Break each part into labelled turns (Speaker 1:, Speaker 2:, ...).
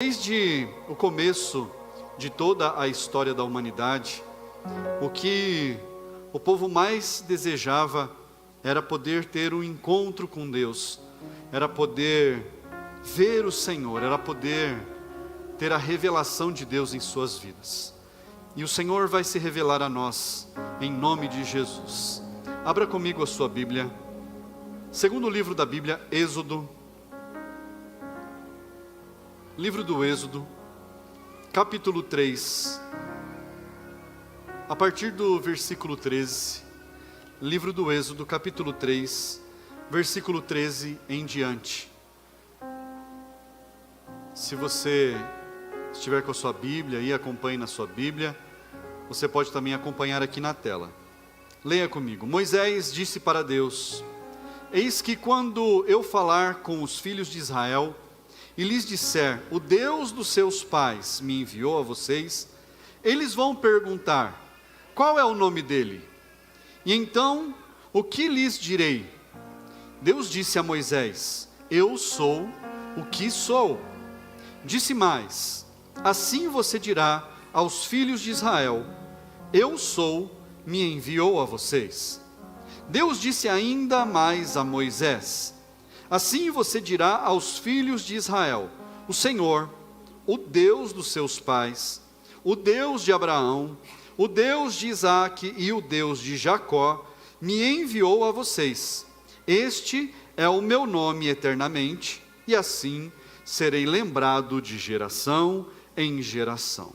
Speaker 1: Desde o começo de toda a história da humanidade, o que o povo mais desejava era poder ter um encontro com Deus, era poder ver o Senhor, era poder ter a revelação de Deus em suas vidas. E o Senhor vai se revelar a nós, em nome de Jesus. Abra comigo a sua Bíblia, segundo livro da Bíblia, Êxodo. Livro do Êxodo, capítulo 3, a partir do versículo 13, livro do Êxodo, capítulo 3, versículo 13 em diante. Se você estiver com a sua Bíblia e acompanhe na sua Bíblia, você pode também acompanhar aqui na tela. Leia comigo. Moisés disse para Deus: eis que quando eu falar com os filhos de Israel, e lhes disser, o Deus dos seus pais me enviou a vocês, eles vão perguntar, qual é o nome dele? E então, o que lhes direi? Deus disse a Moisés, eu sou o que sou. Disse mais, assim você dirá aos filhos de Israel, eu sou, me enviou a vocês. Deus disse ainda mais a Moisés, assim você dirá aos filhos de Israel, o Senhor, o Deus dos seus pais, o Deus de Abraão, o Deus de Isaque e o Deus de Jacó, me enviou a vocês. Este é o meu nome eternamente, e assim serei lembrado de geração em geração.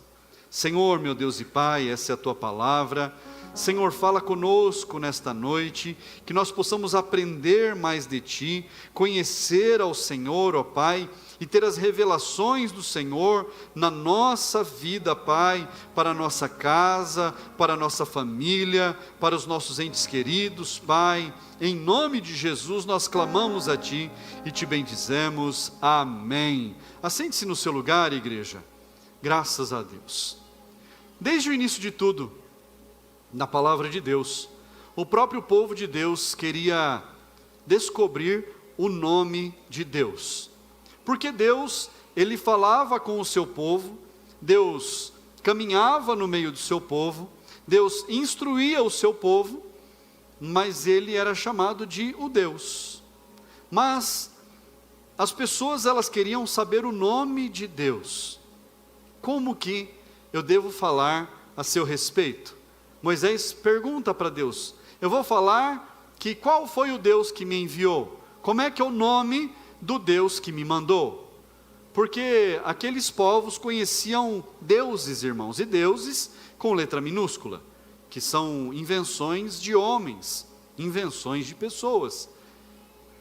Speaker 1: Senhor, meu Deus e Pai, essa é a tua palavra. Senhor, fala conosco nesta noite, que nós possamos aprender mais de Ti, conhecer ao Senhor, ó Pai, e ter as revelações do Senhor na nossa vida, Pai, para a nossa casa, para a nossa família, para os nossos entes queridos, Pai. Em nome de Jesus nós clamamos a Ti e Te bendizemos. Amém. Assente-se no seu lugar, igreja. Graças a Deus. Desde o início de tudo, na palavra de Deus, o próprio povo de Deus queria descobrir o nome de Deus, porque Deus, Ele falava com o seu povo, Deus caminhava no meio do seu povo, Deus instruía o seu povo, mas Ele era chamado de o Deus. Mas as pessoas, elas queriam saber o nome de Deus. Como que eu devo falar a seu respeito? Moisés pergunta para Deus, eu vou falar que qual foi o Deus que me enviou? Como é que é o nome do Deus que me mandou? Porque aqueles povos conheciam deuses, irmãos, e deuses com letra minúscula, que são invenções de homens, invenções de pessoas.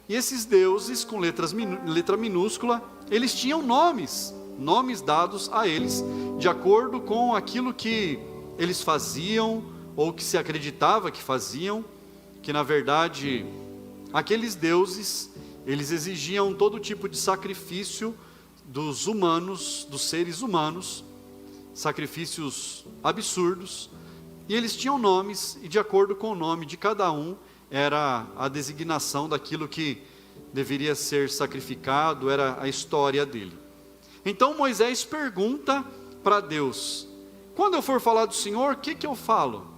Speaker 1: E esses deuses com letra minúscula, eles tinham nomes dados a eles, de acordo com aquilo que eles faziam, ou que se acreditava que faziam, que na verdade, aqueles deuses, eles exigiam todo tipo de sacrifício dos humanos, dos seres humanos, sacrifícios absurdos, e eles tinham nomes, e de acordo com o nome de cada um, era a designação daquilo que deveria ser sacrificado, era a história dele. Então Moisés pergunta para Deus, quando eu for falar do Senhor, o que eu falo?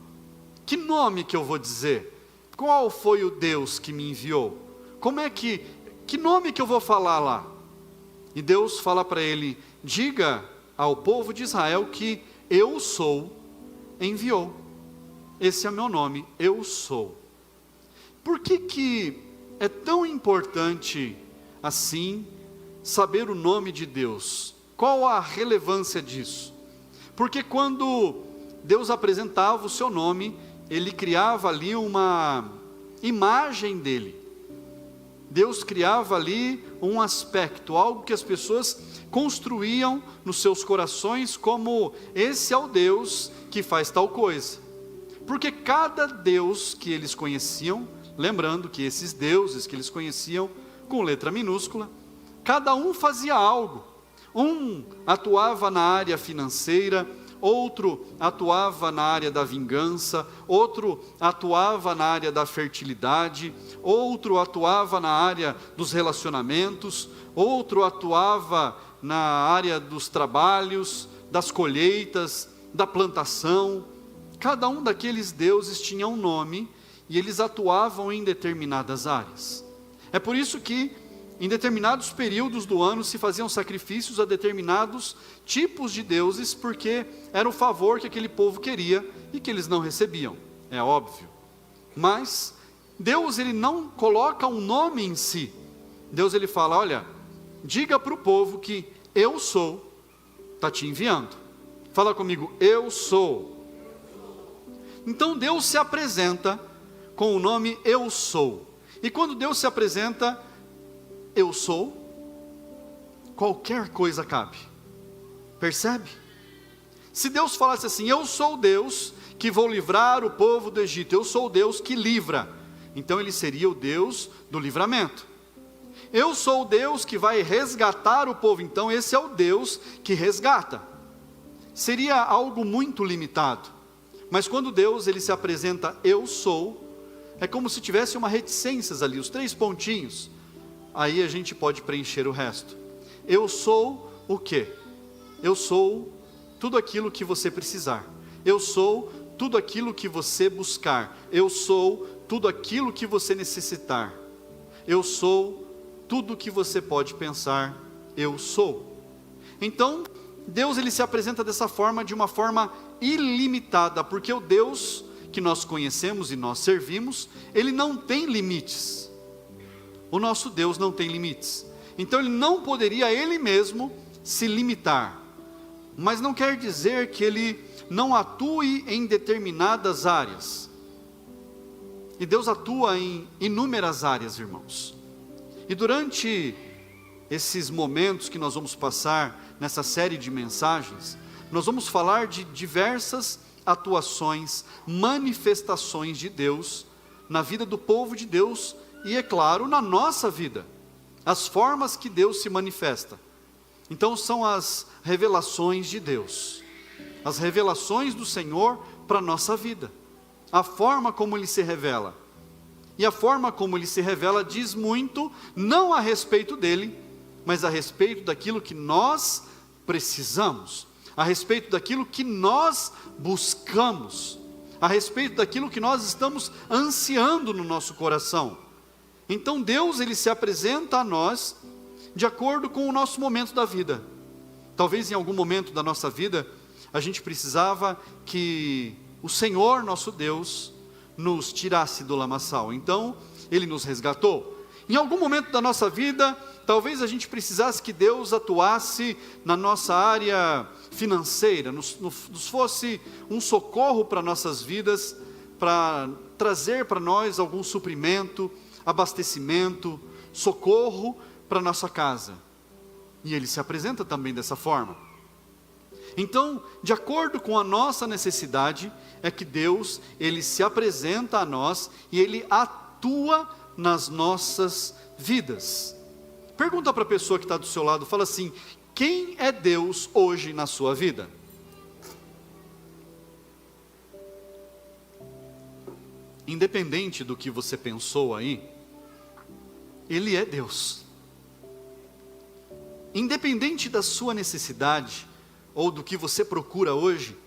Speaker 1: Que nome que eu vou dizer? Qual foi o Deus que me enviou? Que nome que eu vou falar lá? E Deus fala para ele, diga ao povo de Israel que eu sou, enviou. Esse é meu nome, eu sou. Por que é tão importante assim saber o nome de Deus? Qual a relevância disso? Porque quando Deus apresentava o seu nome, Ele criava ali uma imagem dele. Deus criava ali um aspecto, algo que as pessoas construíam nos seus corações, como esse é o Deus que faz tal coisa. Porque cada Deus que eles conheciam, lembrando que esses deuses que eles conheciam com letra minúscula, cada um fazia algo. Um atuava na área financeira, outro atuava na área da vingança, outro atuava na área da fertilidade, outro atuava na área dos relacionamentos, outro atuava na área dos trabalhos, das colheitas, da plantação. Cada um daqueles deuses tinha um nome e eles atuavam em determinadas áreas. É por isso que em determinados períodos do ano se faziam sacrifícios a determinados tipos de deuses, porque era o favor que aquele povo queria e que eles não recebiam, é óbvio. Mas Deus, ele não coloca um nome em si. Deus, ele fala: olha, diga para o povo que eu sou, está te enviando. Fala comigo, eu sou. Então Deus se apresenta com o nome eu sou. E quando Deus se apresenta, eu sou, qualquer coisa cabe. Percebe? Se Deus falasse assim: eu sou Deus que vou livrar o povo do Egito, eu sou o Deus que livra, então ele seria o Deus do livramento. Eu sou o Deus que vai resgatar o povo, então esse é o Deus que resgata. Seria algo muito limitado. Mas quando Deus, ele se apresenta eu sou, é como se tivesse uma reticências ali, os 3 pontinhos. Aí a gente pode preencher o resto. Eu sou o quê? Eu sou tudo aquilo que você precisar. Eu sou tudo aquilo que você buscar. Eu sou tudo aquilo que você necessitar. Eu sou tudo que você pode pensar. Eu sou. Então, Deus, ele se apresenta dessa forma, de uma forma ilimitada, porque o Deus que nós conhecemos e nós servimos, ele não tem limites. O nosso Deus não tem limites. Então ele não poderia ele mesmo se limitar. Mas não quer dizer que ele não atue em determinadas áreas. E Deus atua em inúmeras áreas, irmãos. E durante esses momentos que nós vamos passar nessa série de mensagens, nós vamos falar de diversas atuações, manifestações de Deus na vida do povo de Deus e, é claro, na nossa vida, as formas que Deus se manifesta. Então são as revelações de Deus, as revelações do Senhor para a nossa vida, a forma como Ele se revela. E a forma como Ele se revela diz muito, não a respeito dEle, mas a respeito daquilo que nós precisamos, a respeito daquilo que nós buscamos, a respeito daquilo que nós estamos ansiando no nosso coração. Então Deus, ele se apresenta a nós de acordo com o nosso momento da vida. Talvez em algum momento da nossa vida a gente precisava que o Senhor nosso Deus nos tirasse do lamaçal, então Ele nos resgatou. Em algum momento da nossa vida, talvez a gente precisasse que Deus atuasse na nossa área financeira, nos fosse um socorro para nossas vidas, para trazer para nós algum suprimento, abastecimento, socorro para nossa casa. E Ele se apresenta também dessa forma. Então, de acordo com a nossa necessidade, é que Deus, Ele se apresenta a nós e Ele atua nas nossas vidas. Pergunta para a pessoa que está do seu lado, fala assim: quem é Deus hoje na sua vida? Independente do que você pensou aí, Ele é Deus. Independente da sua necessidade, ou do que você procura hoje,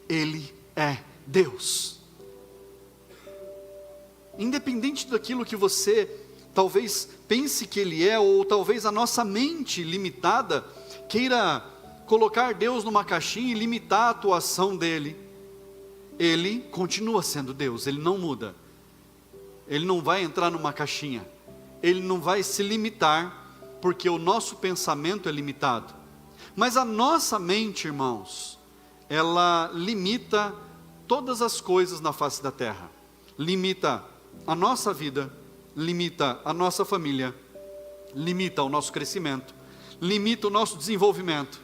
Speaker 1: Ele é Deus. Independente daquilo que você talvez pense que Ele é, ou talvez a nossa mente limitada queira colocar Deus numa caixinha e limitar a atuação dEle, Ele continua sendo Deus, Ele não muda. Ele não vai entrar numa caixinha, Ele não vai se limitar, porque o nosso pensamento é limitado. Mas a nossa mente, irmãos, ela limita todas as coisas na face da terra. Limita a nossa vida, limita a nossa família, limita o nosso crescimento, limita o nosso desenvolvimento.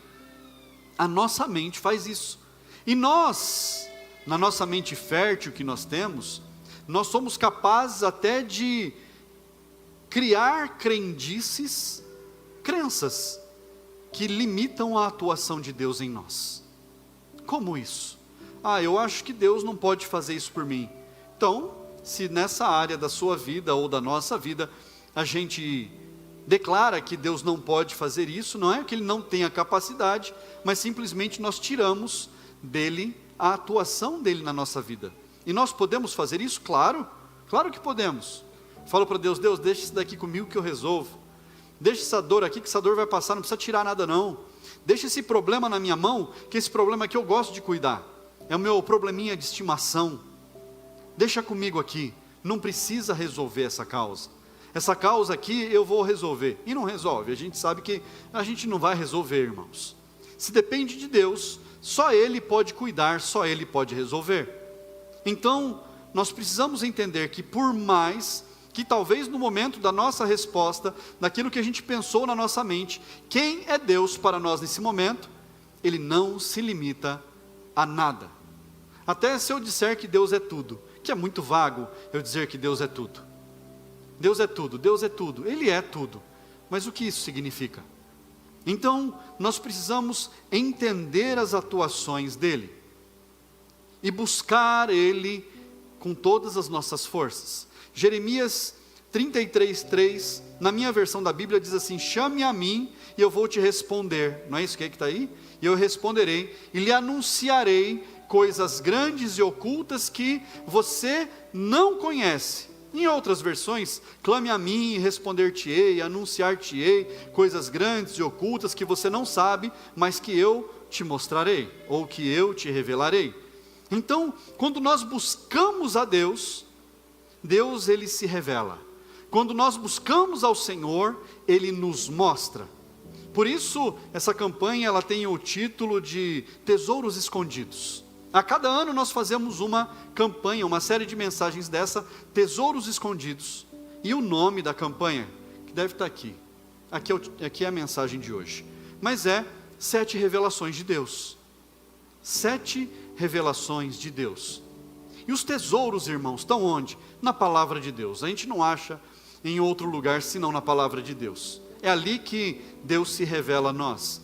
Speaker 1: A nossa mente faz isso. E nós, na nossa mente fértil que nós temos, nós somos capazes até de criar crendices, crenças, que limitam a atuação de Deus em nós. Como isso? Eu acho que Deus não pode fazer isso por mim. Então, se nessa área da sua vida ou da nossa vida, a gente declara que Deus não pode fazer isso, não é que Ele não tenha capacidade, mas simplesmente nós tiramos dele a atuação dele na nossa vida. E nós podemos fazer isso? Claro, claro que podemos. Falo para Deus, Deus, deixa isso daqui comigo que eu resolvo. Deixa essa dor aqui, que essa dor vai passar, não precisa tirar nada não. Deixa esse problema na minha mão, que esse problema aqui eu gosto de cuidar. É o meu probleminha de estimação. Deixa comigo aqui, não precisa resolver essa causa. Essa causa aqui eu vou resolver. E não resolve, a gente sabe que a gente não vai resolver, irmãos. Se depende de Deus, só Ele pode cuidar, só Ele pode resolver. Então, nós precisamos entender que por mais que talvez no momento da nossa resposta, daquilo que a gente pensou na nossa mente, quem é Deus para nós nesse momento, Ele não se limita a nada. Até se eu disser que Deus é tudo, que é muito vago eu dizer que Deus é tudo. Deus é tudo, Deus é tudo, Ele é tudo. Mas o que isso significa? Então, nós precisamos entender as atuações dEle e buscar Ele com todas as nossas forças. Jeremias 33:3, na minha versão da Bíblia diz assim: chame a mim e eu vou te responder. Não é isso que está aí? E eu responderei e lhe anunciarei coisas grandes e ocultas que você não conhece. Em outras versões, clame a mim e responder-te-ei, anunciar-te-ei coisas grandes e ocultas que você não sabe, mas que eu te mostrarei, ou que eu te revelarei. Então, quando nós buscamos a Deus, Deus Ele se revela. Quando nós buscamos ao Senhor, Ele nos mostra. Por isso, essa campanha ela tem o título de Tesouros Escondidos. A cada ano nós fazemos uma campanha, uma série de mensagens dessa, Tesouros Escondidos. E o nome da campanha, que deve estar aqui. Aqui é a mensagem de hoje. Mas é 7 revelações de Deus. 7 revelações de Deus. E os tesouros, irmãos, estão onde? Na palavra de Deus. A gente não acha em outro lugar senão na palavra de Deus. É ali que Deus se revela a nós.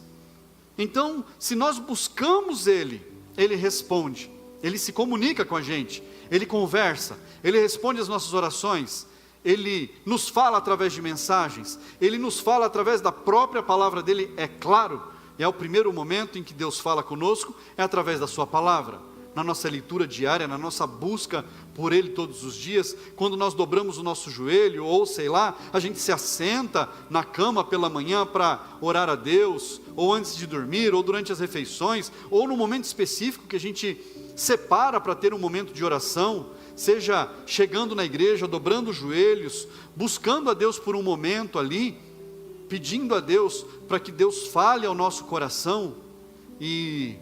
Speaker 1: Então, se nós buscamos Ele, Ele responde, Ele se comunica com a gente, Ele conversa, Ele responde às nossas orações, Ele nos fala através de mensagens, Ele nos fala através da própria palavra dEle, é claro. E é o primeiro momento em que Deus fala conosco, é através da sua palavra. Na nossa leitura diária, na nossa busca por Ele todos os dias, quando nós dobramos o nosso joelho, ou sei lá, a gente se assenta na cama pela manhã para orar a Deus, ou antes de dormir, ou durante as refeições, ou no momento específico que a gente separa para ter um momento de oração, seja chegando na igreja, dobrando os joelhos, buscando a Deus por um momento ali, pedindo a Deus para que Deus fale ao nosso coração. E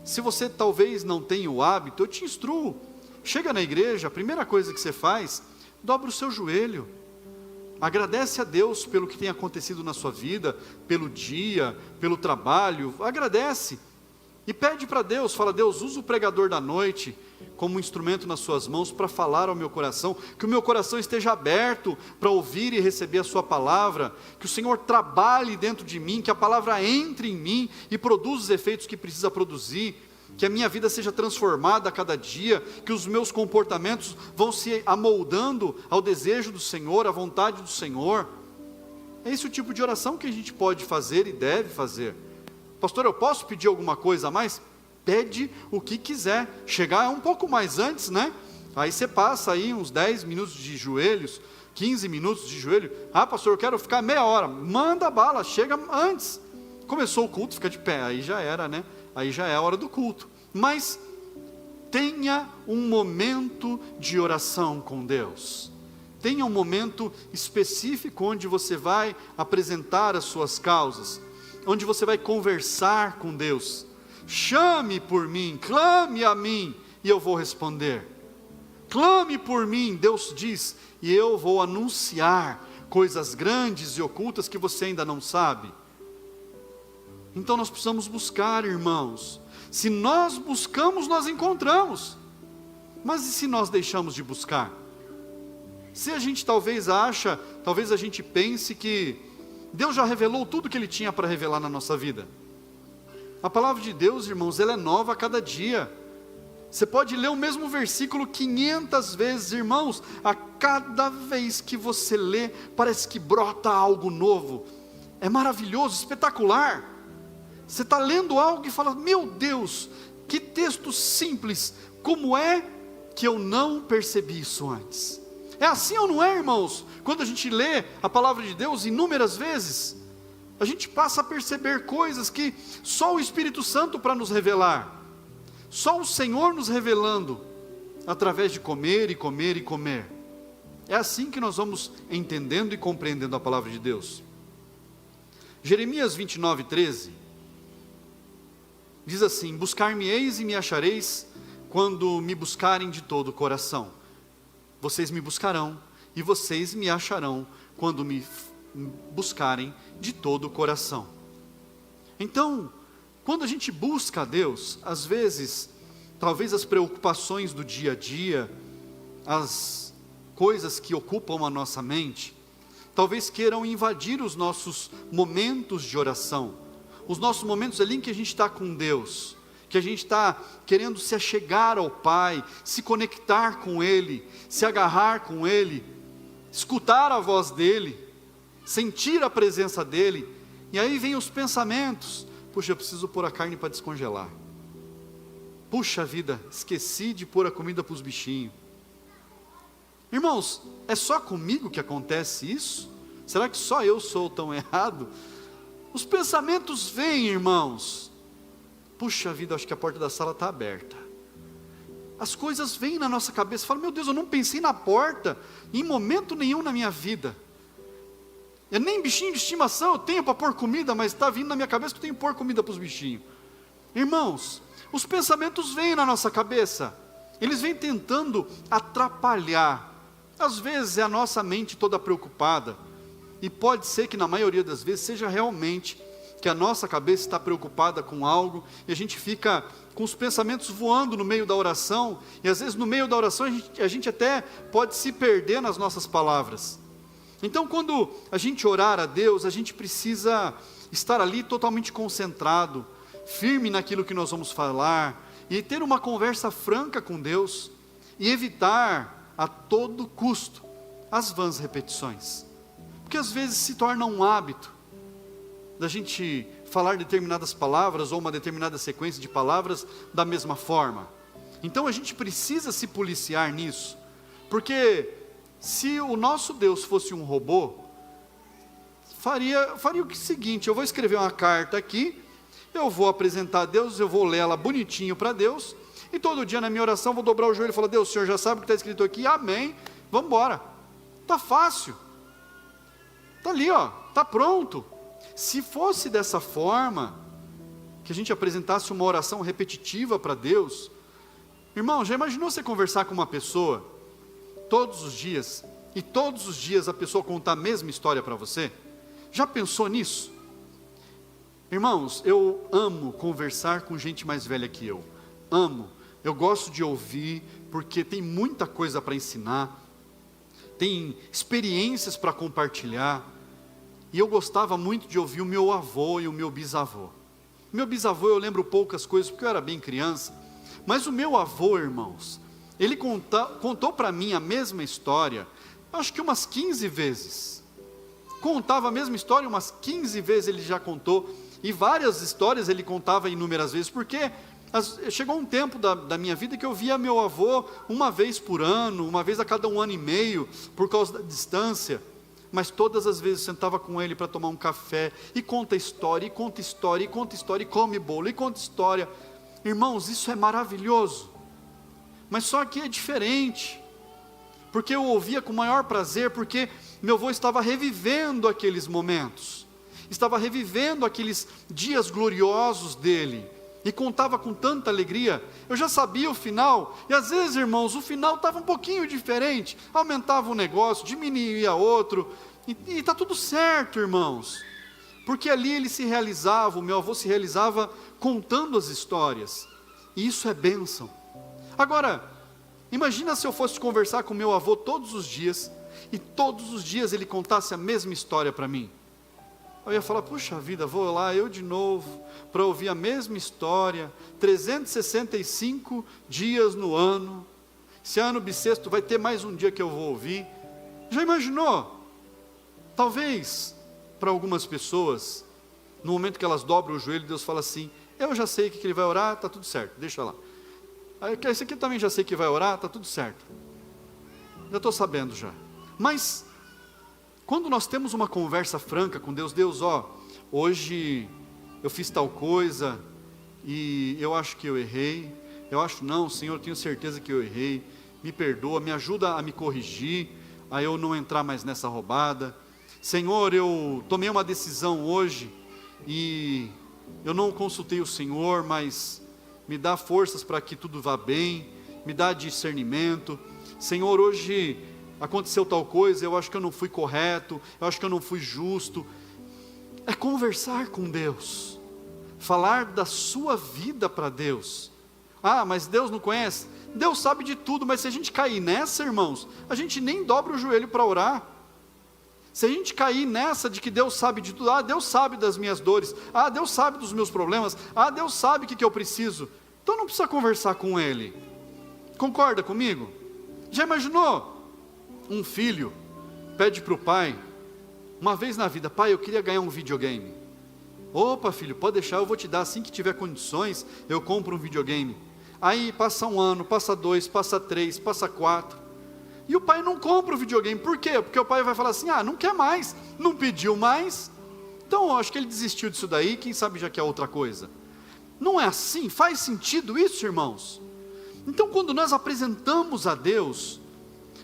Speaker 1: se você talvez não tenha o hábito, eu te instruo, chega na igreja, a primeira coisa que você faz, dobra o seu joelho, agradece a Deus pelo que tem acontecido na sua vida, pelo dia, pelo trabalho, agradece, e pede para Deus, fala: Deus, usa o pregador da noite como um instrumento nas suas mãos para falar ao meu coração, que o meu coração esteja aberto para ouvir e receber a sua palavra, que o Senhor trabalhe dentro de mim, que a palavra entre em mim e produza os efeitos que precisa produzir, que a minha vida seja transformada a cada dia, que os meus comportamentos vão se amoldando ao desejo do Senhor, à vontade do Senhor. É esse o tipo de oração que a gente pode fazer e deve fazer. Pastor, eu posso pedir alguma coisa a mais? Pede o que quiser, chegar um pouco mais antes, né? Aí você passa aí uns 10 minutos de joelhos, 15 minutos de joelho. Pastor, eu quero ficar meia hora. Manda bala, chega antes. Começou o culto, fica de pé, aí já era, né? Aí já é a hora do culto. Mas tenha um momento de oração com Deus. Tenha um momento específico onde você vai apresentar as suas causas, onde você vai conversar com Deus. Chame por mim, clame a mim, e eu vou responder. Clame por mim, Deus diz, e eu vou anunciar coisas grandes e ocultas que você ainda não sabe. Então nós precisamos buscar, irmãos. Se nós buscamos, nós encontramos. Mas e se nós deixamos de buscar? Se a gente talvez a gente pense que Deus já revelou tudo que Ele tinha para revelar na nossa vida. A palavra de Deus, irmãos, ela é nova a cada dia. Você pode ler o mesmo versículo 500 vezes, irmãos, a cada vez que você lê, parece que brota algo novo. É maravilhoso, espetacular. Você está lendo algo e fala, meu Deus, que texto simples, como é que eu não percebi isso antes? É assim ou não é, irmãos? Quando a gente lê a palavra de Deus inúmeras vezes, a gente passa a perceber coisas que só o Espírito Santo para nos revelar, só o Senhor nos revelando, através de comer e comer e comer. É assim que nós vamos entendendo e compreendendo a palavra de Deus. Jeremias 29, 13, diz assim: buscar-me-eis e me achareis, quando me buscarem de todo o coração. Vocês me buscarão, e vocês me acharão, quando me buscarem de todo o coração. Então, quando a gente busca a Deus, às vezes, talvez as preocupações do dia a dia, as coisas que ocupam a nossa mente, talvez queiram invadir os nossos momentos de oração, os nossos momentos ali em que a gente está com Deus, que a gente está querendo se achegar ao Pai, se conectar com Ele, se agarrar com Ele, escutar a voz dEle, sentir a presença dEle, e aí vem os pensamentos: puxa, eu preciso pôr a carne para descongelar. Puxa vida, esqueci de pôr a comida para os bichinhos. Irmãos, é só comigo que acontece isso? Será que só eu sou tão errado? Os pensamentos vêm, irmãos. Puxa vida, acho que a porta da sala está aberta. As coisas vêm na nossa cabeça. Fala, meu Deus, eu não pensei na porta em momento nenhum na minha vida. Eu nem bichinho de estimação eu tenho para pôr comida, mas está vindo na minha cabeça que eu tenho que pôr comida para os bichinhos. Irmãos, os pensamentos vêm na nossa cabeça. Eles vêm tentando atrapalhar. Às vezes é a nossa mente toda preocupada. E pode ser que na maioria das vezes seja realmente que a nossa cabeça está preocupada com algo, e a gente fica com os pensamentos voando no meio da oração, e às vezes no meio da oração a gente até pode se perder nas nossas palavras. Então, quando a gente orar a Deus, a gente precisa estar ali totalmente concentrado, firme naquilo que nós vamos falar, e ter uma conversa franca com Deus, e evitar a todo custo as vãs repetições, porque às vezes se torna um hábito da gente falar determinadas palavras, ou uma determinada sequência de palavras da mesma forma. Então a gente precisa se policiar nisso, porque se o nosso Deus fosse um robô, faria o seguinte: eu vou escrever uma carta aqui, eu vou apresentar a Deus, eu vou ler ela bonitinho para Deus, e todo dia na minha oração vou dobrar o joelho e falar: Deus, o Senhor já sabe o que está escrito aqui, amém, vamos embora. Está fácil, está ali, está pronto. Se fosse dessa forma, que a gente apresentasse uma oração repetitiva para Deus, irmão, já imaginou você conversar com uma pessoa todos os dias, e todos os dias a pessoa contar a mesma história para você? Já pensou nisso? Irmãos, eu amo conversar com gente mais velha que eu, eu gosto de ouvir, porque tem muita coisa para ensinar, tem experiências para compartilhar, e eu gostava muito de ouvir o meu avô e o meu bisavô. Meu bisavô eu lembro poucas coisas, porque eu era bem criança, mas o meu avô, irmãos, ele contou para mim a mesma história, acho que umas 15 vezes, contava a mesma história umas 15 vezes ele já contou, e várias histórias ele contava inúmeras vezes, porque chegou um tempo da minha vida que eu via meu avô uma vez por ano, uma vez a cada 1 ano e meio, por causa da distância, mas todas as vezes eu sentava com ele para tomar um café, e conta história, e conta história, e conta história, e come bolo, e conta história. Irmãos, isso é maravilhoso, mas só que é diferente, porque eu ouvia com maior prazer, porque meu avô estava revivendo aqueles momentos, estava revivendo aqueles dias gloriosos dele, e contava com tanta alegria. Eu já sabia o final, e às vezes, irmãos, o final estava um pouquinho diferente, aumentava um negócio, diminuía outro, e está tudo certo, irmãos, porque ali ele se realizava, o meu avô se realizava contando as histórias, e isso é bênção. Agora, imagina se eu fosse conversar com meu avô todos os dias, e todos os dias ele contasse a mesma história para mim. Eu ia falar, puxa vida, vou lá eu de novo, para ouvir a mesma história, 365 dias no ano, esse ano bissexto vai ter mais um dia que eu vou ouvir. Já imaginou? Talvez, para algumas pessoas, no momento que elas dobram o joelho, Deus fala assim, eu já sei que ele vai orar, está tudo certo, deixa lá. Esse aqui também já sei que vai orar, está tudo certo. Já estou sabendo já. Mas, quando nós temos uma conversa franca com Deus, Deus, hoje eu fiz tal coisa, e eu acho que eu errei, eu acho não, Senhor, eu tenho certeza que eu errei, me perdoa, me ajuda a me corrigir, a eu não entrar mais nessa roubada. Senhor, eu tomei uma decisão hoje, e eu não consultei o Senhor, mas me dá forças para que tudo vá bem, me dá discernimento. Senhor, hoje aconteceu tal coisa, eu acho que eu não fui correto, eu acho que eu não fui justo. É conversar com Deus, falar da sua vida para Deus. Mas Deus não conhece? Deus sabe de tudo, mas se a gente cair nessa, irmãos, a gente nem dobra o joelho para orar. Se a gente cair nessa de que Deus sabe de tudo, Deus sabe das minhas dores, Deus sabe dos meus problemas, Deus sabe o que eu preciso, então não precisa conversar com Ele. Concorda comigo? Já imaginou? Um filho pede para o pai, uma vez na vida, pai, eu queria ganhar um videogame. Opa filho, pode deixar, eu vou te dar, assim que tiver condições, eu compro um videogame. Aí passa 1 ano, passa 2, passa 3, passa 4, e o pai não compra o videogame. Por quê? Porque o pai vai falar assim, não quer mais, não pediu mais, então eu acho que ele desistiu disso daí, quem sabe já quer outra coisa. Não é assim? Faz sentido isso, irmãos? Então quando nós apresentamos a Deus,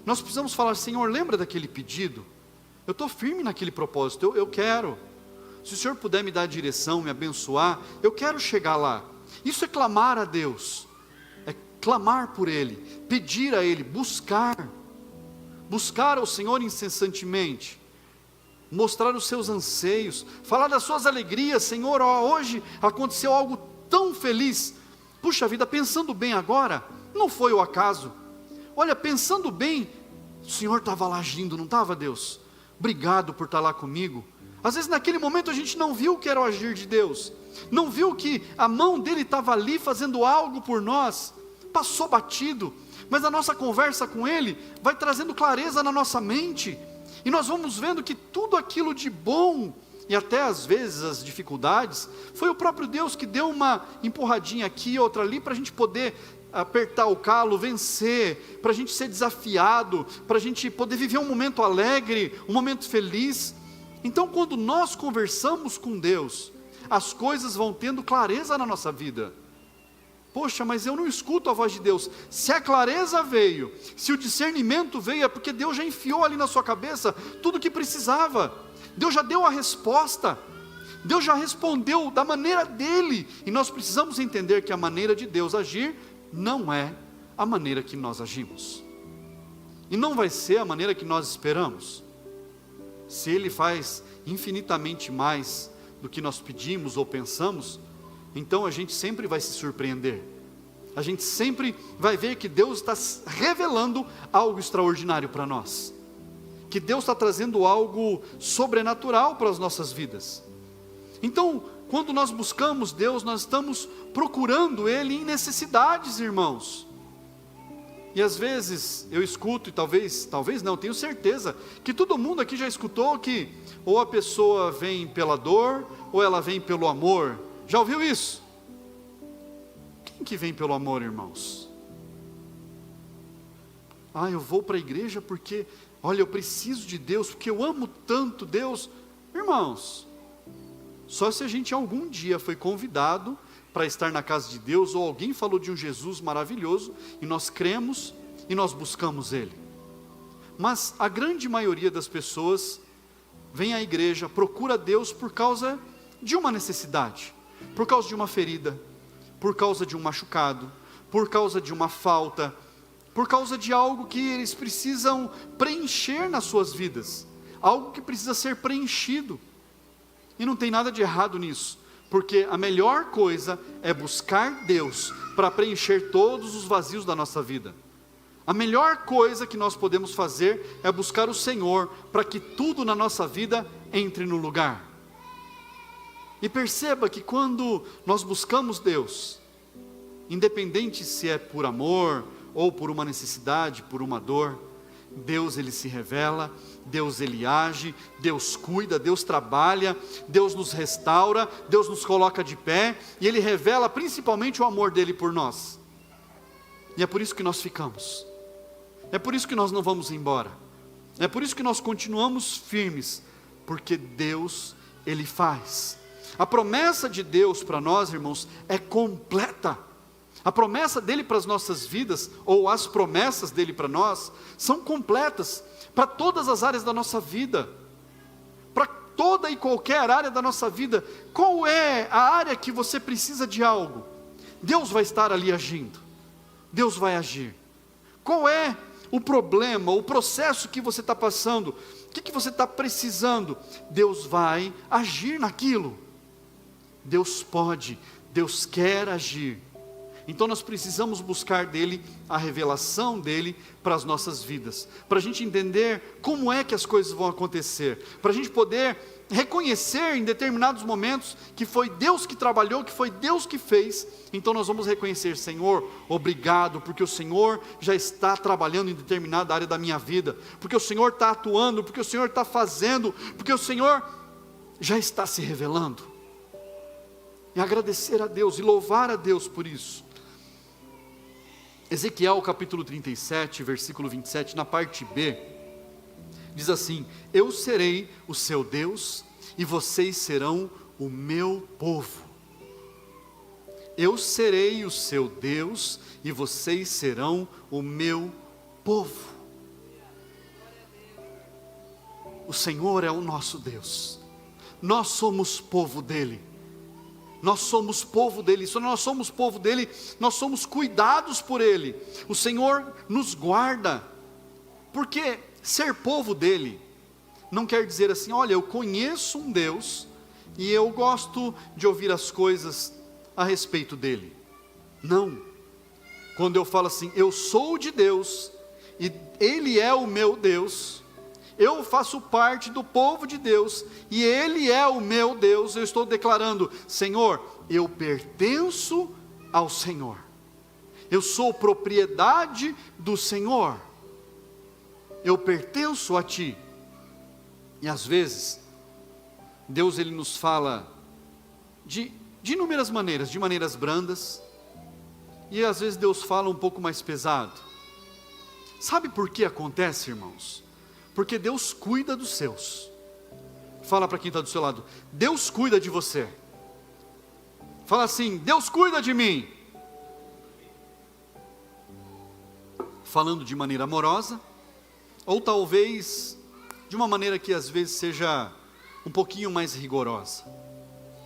Speaker 1: nós precisamos falar, Senhor, lembra daquele pedido? Eu estou firme naquele propósito, eu quero. Se o Senhor puder me dar a direção, me abençoar, eu quero chegar lá. Isso é clamar a Deus, é clamar por Ele, pedir a Ele, buscar ao Senhor incessantemente, mostrar os seus anseios, falar das suas alegrias. Senhor, hoje aconteceu algo tão feliz, puxa vida, pensando bem agora, não foi o acaso, olha, pensando bem, o Senhor estava lá agindo, não estava, Deus? Obrigado por estar lá comigo. Às vezes naquele momento a gente não viu que era o agir de Deus, não viu que a mão dele estava ali fazendo algo por nós, passou batido, mas a nossa conversa com Ele vai trazendo clareza na nossa mente, e nós vamos vendo que tudo aquilo de bom, e até às vezes as dificuldades, foi o próprio Deus que deu uma empurradinha aqui, outra ali, para a gente poder apertar o calo, vencer, para a gente ser desafiado, para a gente poder viver um momento alegre, um momento feliz. Então quando nós conversamos com Deus, as coisas vão tendo clareza na nossa vida. Poxa, mas eu não escuto a voz de Deus. Se a clareza veio, se o discernimento veio, é porque Deus já enfiou ali na sua cabeça tudo o que precisava. Deus já deu a resposta, Deus já respondeu da maneira dEle, e nós precisamos entender que a maneira de Deus agir não é a maneira que nós agimos, e não vai ser a maneira que nós esperamos. Se Ele faz infinitamente mais do que nós pedimos ou pensamos, então a gente sempre vai se surpreender, a gente sempre vai ver que Deus está revelando algo extraordinário para nós, que Deus está trazendo algo sobrenatural para as nossas vidas. Então, quando nós buscamos Deus, nós estamos procurando Ele em necessidades, irmãos. E às vezes eu escuto, e talvez não, tenho certeza, que todo mundo aqui já escutou que ou a pessoa vem pela dor, ou ela vem pelo amor. Já ouviu isso? Quem que vem pelo amor, irmãos? Eu vou para a igreja porque, olha, eu preciso de Deus, porque eu amo tanto Deus. Irmãos, só se a gente algum dia foi convidado para estar na casa de Deus, ou alguém falou de um Jesus maravilhoso, e nós cremos, e nós buscamos Ele. Mas a grande maioria das pessoas vem à igreja, procura Deus por causa de uma necessidade, por causa de uma ferida, por causa de um machucado, por causa de uma falta, por causa de algo que eles precisam preencher nas suas vidas, algo que precisa ser preenchido, e não tem nada de errado nisso, porque a melhor coisa é buscar Deus para preencher todos os vazios da nossa vida. A melhor coisa que nós podemos fazer é buscar o Senhor para que tudo na nossa vida entre no lugar. E perceba que quando nós buscamos Deus, independente se é por amor, ou por uma necessidade, por uma dor, Deus ele se revela, Deus ele age, Deus cuida, Deus trabalha, Deus nos restaura, Deus nos coloca de pé, e Ele revela principalmente o amor dele por nós. E é por isso que nós ficamos, é por isso que nós não vamos embora, é por isso que nós continuamos firmes, porque Deus ele faz. A promessa de Deus para nós, irmãos, é completa. A promessa dele para as nossas vidas, ou as promessas dele para nós, são completas para todas as áreas da nossa vida, para toda e qualquer área da nossa vida. Qual é a área que você precisa de algo? Deus vai estar ali agindo, Deus vai agir. Qual é o problema, o processo que você está passando? O que você está precisando? Deus vai agir naquilo. Deus pode, Deus quer agir. Então nós precisamos buscar dele a revelação dele para as nossas vidas, para a gente entender como é que as coisas vão acontecer, para a gente poder reconhecer em determinados momentos que foi Deus que trabalhou, que foi Deus que fez. Então nós vamos reconhecer: Senhor, obrigado, porque o Senhor já está trabalhando em determinada área da minha vida, porque o Senhor está atuando, porque o Senhor está fazendo, porque o Senhor já está se revelando. E agradecer a Deus e louvar a Deus por isso. Ezequiel capítulo 37, versículo 27, na parte B, diz assim: eu serei o seu Deus e vocês serão o meu povo. Eu serei o seu Deus e vocês serão o meu povo. O Senhor é o nosso Deus, nós somos povo dele. Nós somos povo dele, se nós somos povo dele, nós somos cuidados por ele. O Senhor nos guarda, porque ser povo dele não quer dizer assim: olha, eu conheço um Deus e eu gosto de ouvir as coisas a respeito dele. Não. Quando eu falo assim, eu sou de Deus e ele é o meu Deus, eu faço parte do povo de Deus, e ele é o meu Deus, eu estou declarando: Senhor, eu pertenço ao Senhor, eu sou propriedade do Senhor, eu pertenço a Ti. E às vezes, Deus ele nos fala de inúmeras maneiras, de maneiras brandas, e às vezes Deus fala um pouco mais pesado. Sabe por que acontece, irmãos? Porque Deus cuida dos seus. Fala para quem está do seu lado: Deus cuida de você. Fala assim: Deus cuida de mim. Falando de maneira amorosa, ou talvez de uma maneira que às vezes seja um pouquinho mais rigorosa.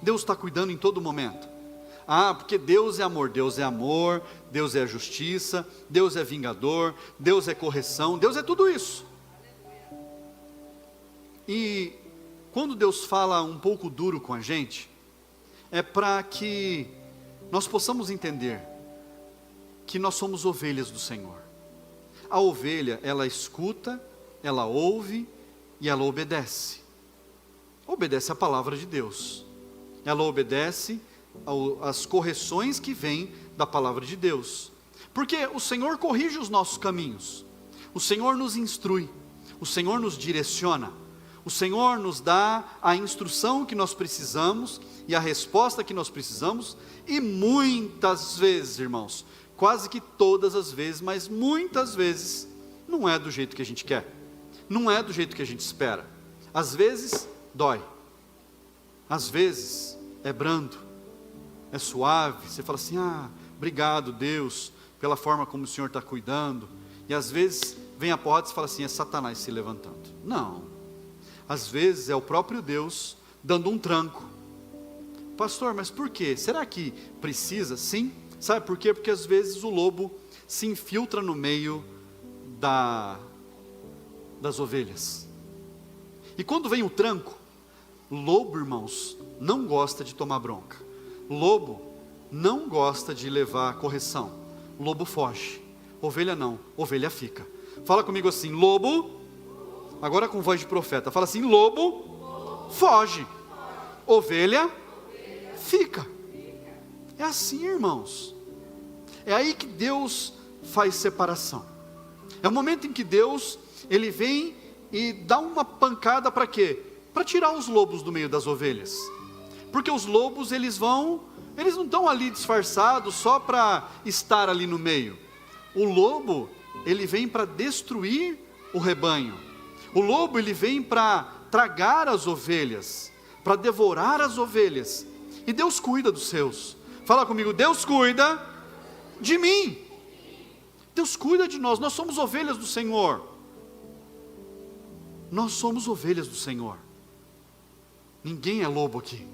Speaker 1: Deus está cuidando em todo momento. Ah, porque Deus é amor, Deus é justiça, Deus é vingador, Deus é correção, Deus é tudo isso. E quando Deus fala um pouco duro com a gente, é para que nós possamos entender que nós somos ovelhas do Senhor. A ovelha, ela escuta, ela ouve e ela obedece. Obedece a palavra de Deus. Ela obedece às correções que vêm da palavra de Deus. Porque o Senhor corrige os nossos caminhos. O Senhor nos instrui. O Senhor nos direciona. O Senhor nos dá a instrução que nós precisamos e a resposta que nós precisamos, e muitas vezes, irmãos, quase que todas as vezes, mas muitas vezes, não é do jeito que a gente quer, não é do jeito que a gente espera. Às vezes dói, às vezes é brando, é suave, você fala assim: ah, obrigado Deus, pela forma como o Senhor está cuidando, e às vezes vem a porrada e você fala assim: é Satanás se levantando. Não. Às vezes é o próprio Deus dando um tranco. Pastor, mas por quê? Será que precisa? Sim. Sabe por quê? Porque às vezes o lobo se infiltra no meio das ovelhas. E quando vem o tranco, lobo, irmãos, não gosta de tomar bronca. Lobo não gosta de levar correção. Lobo foge. Ovelha não, ovelha fica. Fala comigo assim: lobo. Agora com voz de profeta, fala assim: lobo foge, ovelha fica. É assim, irmãos. É aí que Deus faz separação. É o momento em que Deus, Ele vem e dá uma pancada para quê? Para tirar os lobos do meio das ovelhas. Porque os lobos, eles não estão ali disfarçados só para estar ali no meio. O lobo, ele vem para destruir o rebanho. O lobo, ele vem para tragar as ovelhas, para devorar as ovelhas. E Deus cuida dos seus. Fala comigo, Deus cuida de mim. Deus cuida de nós, nós somos ovelhas do Senhor. Nós somos ovelhas do Senhor. Ninguém é lobo aqui.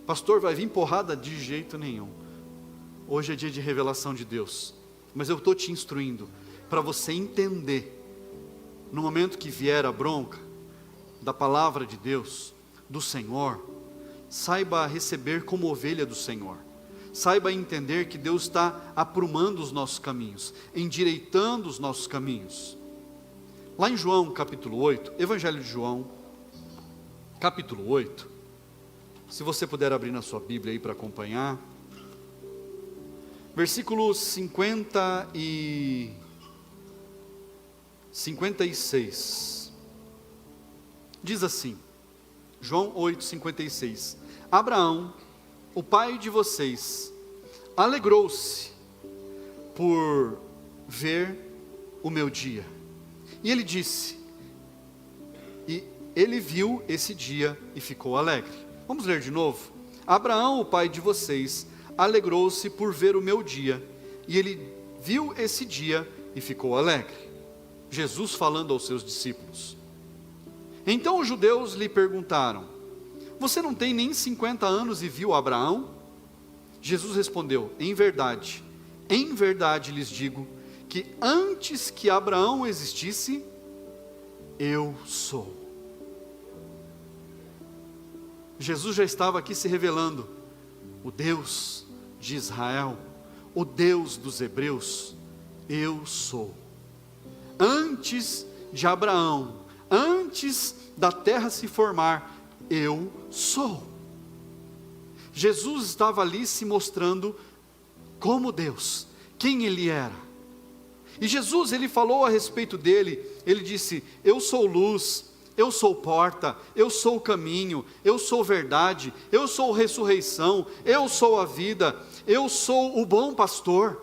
Speaker 1: Pastor, vai vir porrada? De jeito nenhum. Hoje é dia de revelação de Deus. Mas eu estou te instruindo para você entender, no momento que vier a bronca da palavra de Deus, do Senhor, saiba receber como ovelha do Senhor. Saiba entender que Deus está aprumando os nossos caminhos, endireitando os nossos caminhos. Lá em João capítulo 8, Evangelho de João, capítulo 8, se você puder abrir na sua Bíblia aí para acompanhar, versículo 56, diz assim, João 8, 56, Abraão, o pai de vocês, alegrou-se por ver o meu dia, e ele disse, e ele viu esse dia e ficou alegre. Vamos ler de novo? Abraão, o pai de vocês, alegrou-se por ver o meu dia, e ele viu esse dia e ficou alegre. Jesus falando aos seus discípulos. Então os judeus lhe perguntaram, você não tem nem 50 anos e viu Abraão? Jesus respondeu, em verdade lhes digo, que antes que Abraão existisse, eu sou. Jesus já estava aqui se revelando, o Deus de Israel, o Deus dos hebreus, eu sou. Antes de Abraão, antes da terra se formar, eu sou. Jesus estava ali se mostrando como Deus, quem Ele era. E Jesus, Ele falou a respeito dele, Ele disse, eu sou luz, eu sou porta, eu sou o caminho, eu sou verdade, eu sou ressurreição, eu sou a vida, eu sou o bom pastor.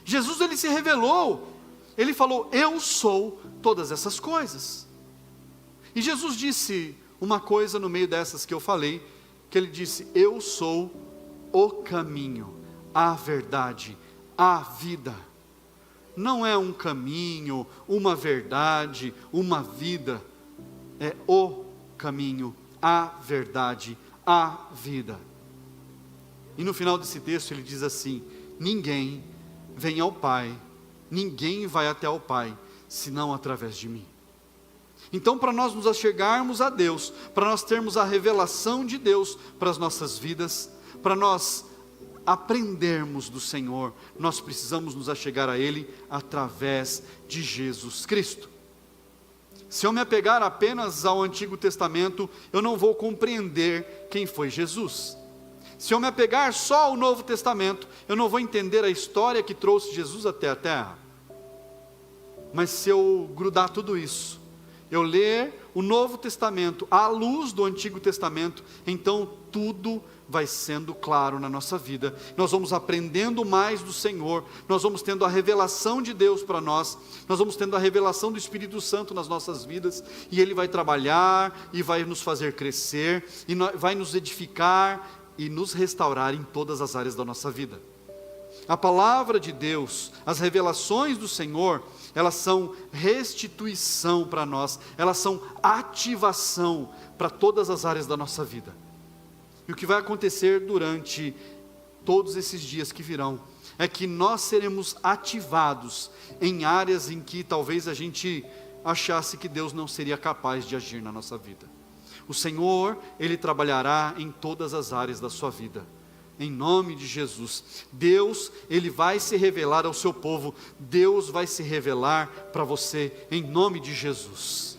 Speaker 1: Jesus, Ele se revelou, Ele falou, eu sou todas essas coisas. E Jesus disse uma coisa no meio dessas que eu falei, que Ele disse, eu sou o caminho, a verdade, a vida. Não é um caminho, uma verdade, uma vida, é o caminho, a verdade, a vida. E no final desse texto ele diz assim, ninguém vem ao Pai, ninguém vai até ao Pai, senão através de mim. Então, para nós nos achegarmos a Deus, para nós termos a revelação de Deus para as nossas vidas, para nós aprendermos do Senhor, nós precisamos nos achegar a Ele através de Jesus Cristo. Se eu me apegar apenas ao Antigo Testamento, eu não vou compreender quem foi Jesus. Se eu me apegar só ao Novo Testamento, eu não vou entender a história que trouxe Jesus até a terra. Mas se eu grudar tudo isso, eu ler o Novo Testamento à luz do Antigo Testamento, então tudo vai sendo claro na nossa vida, nós vamos aprendendo mais do Senhor, nós vamos tendo a revelação de Deus para nós vamos tendo a revelação do Espírito Santo nas nossas vidas, e Ele vai trabalhar, e vai nos fazer crescer, e vai nos edificar, e nos restaurar em todas as áreas da nossa vida. A palavra de Deus, as revelações do Senhor, elas são restituição para nós, elas são ativação para todas as áreas da nossa vida. E o que vai acontecer durante todos esses dias que virão, é que nós seremos ativados em áreas em que talvez a gente achasse que Deus não seria capaz de agir na nossa vida. O Senhor, Ele trabalhará em todas as áreas da sua vida. Em nome de Jesus, Deus, Ele vai se revelar ao seu povo, Deus vai se revelar para você, em nome de Jesus.